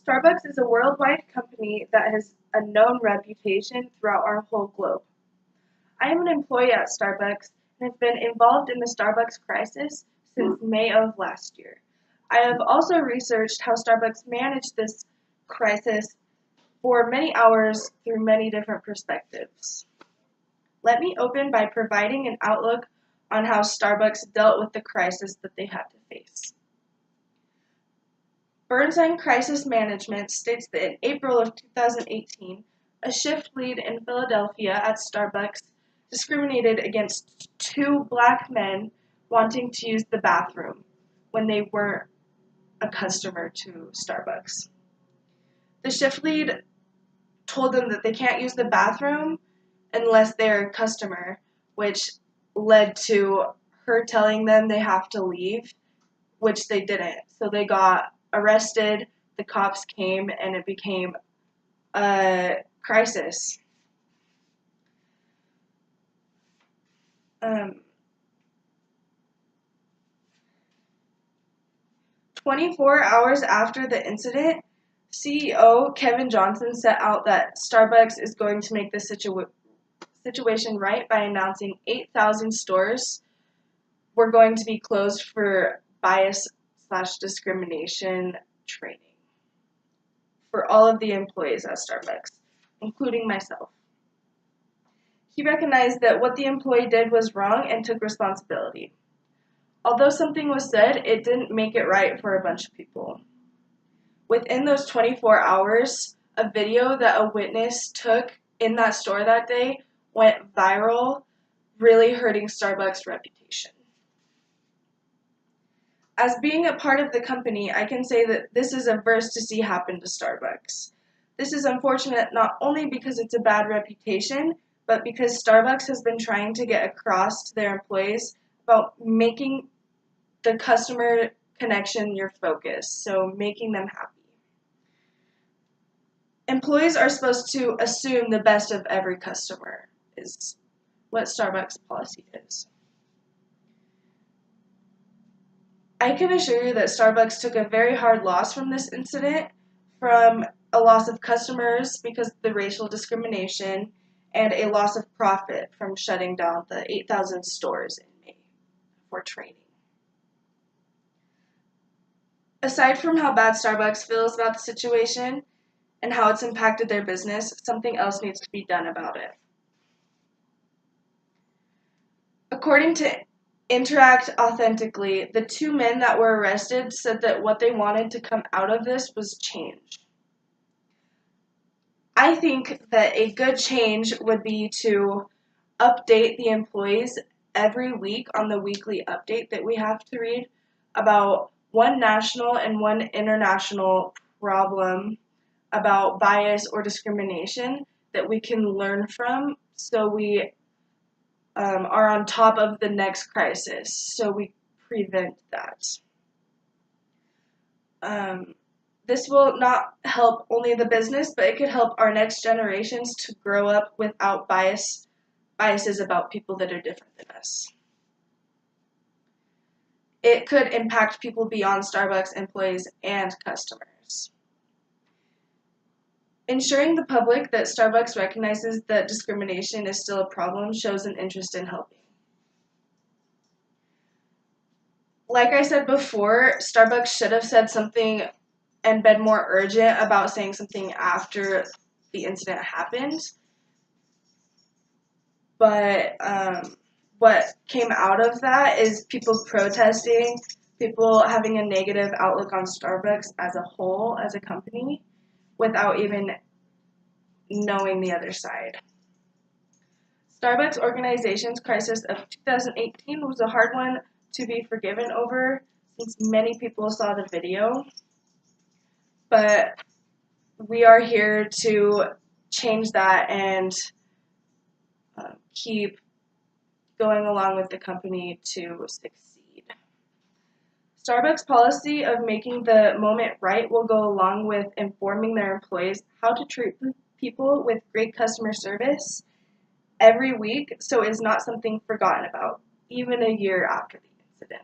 Starbucks is a worldwide company that has a known reputation throughout our whole globe. I am an employee at Starbucks and have been involved in the Starbucks crisis since May of last year. I have also researched how Starbucks managed this crisis for many hours through many different perspectives. Let me open by providing an outlook on how Starbucks dealt with the crisis that they had to face. Bernstein Crisis Management states that in April of 2018, a shift lead in Philadelphia at Starbucks discriminated against two black men wanting to use the bathroom when they weren't a customer to Starbucks. The shift lead told them that they can't use the bathroom unless they're a customer, which led to her telling them they have to leave, which they didn't. So they got arrested, the cops came, and it became a crisis. 24 hours after the incident, CEO Kevin Johnson set out that Starbucks is going to make the situation right by announcing 8,000 stores were going to be closed for bias/discrimination training for all of the employees at Starbucks, including myself. He recognized that what the employee did was wrong and took responsibility. Although something was said, it didn't make it right for a bunch of people. Within those 24 hours, a video that a witness took in that store that day went viral, really hurting Starbucks' reputation. As being a part of the company, I can say that this is a first to see happen to Starbucks. This is unfortunate not only because it's a bad reputation, but because Starbucks has been trying to get across to their employees about making the customer connection your focus, so making them happy. Employees are supposed to assume the best of every customer, is what Starbucks policy is. I can assure you that Starbucks took a very hard loss from this incident, from a loss of customers because of the racial discrimination, and a loss of profit from shutting down the 8,000 stores in May for training. Aside from how bad Starbucks feels about the situation and how it's impacted their business, something else needs to be done about it. According to Interact Authentically, the two men that were arrested said that what they wanted to come out of this was change. I think that a good change would be to update the employees every week on the weekly update that we have to read about one national and one international problem about bias or discrimination that we can learn from, so we are on top of the next crisis, so we prevent that. This will not help only the business, but it could help our next generations to grow up without biases about people that are different than us. It could impact people beyond Starbucks employees and customers. Ensuring the public that Starbucks recognizes that discrimination is still a problem shows an interest in helping. Like I said before, Starbucks should have said something and been more urgent about saying something after the incident happened. But what came out of that is people protesting, people having a negative outlook on Starbucks as a whole, as a company, without even knowing the other side. Starbucks organization's crisis of 2018 was a hard one to be forgiven over, since many people saw the video. But we are here to change that and keep going along with the company to succeed. Starbucks' policy of making the moment right will go along with informing their employees how to treat people with great customer service every week, so it's not something forgotten about, even a year after the incident.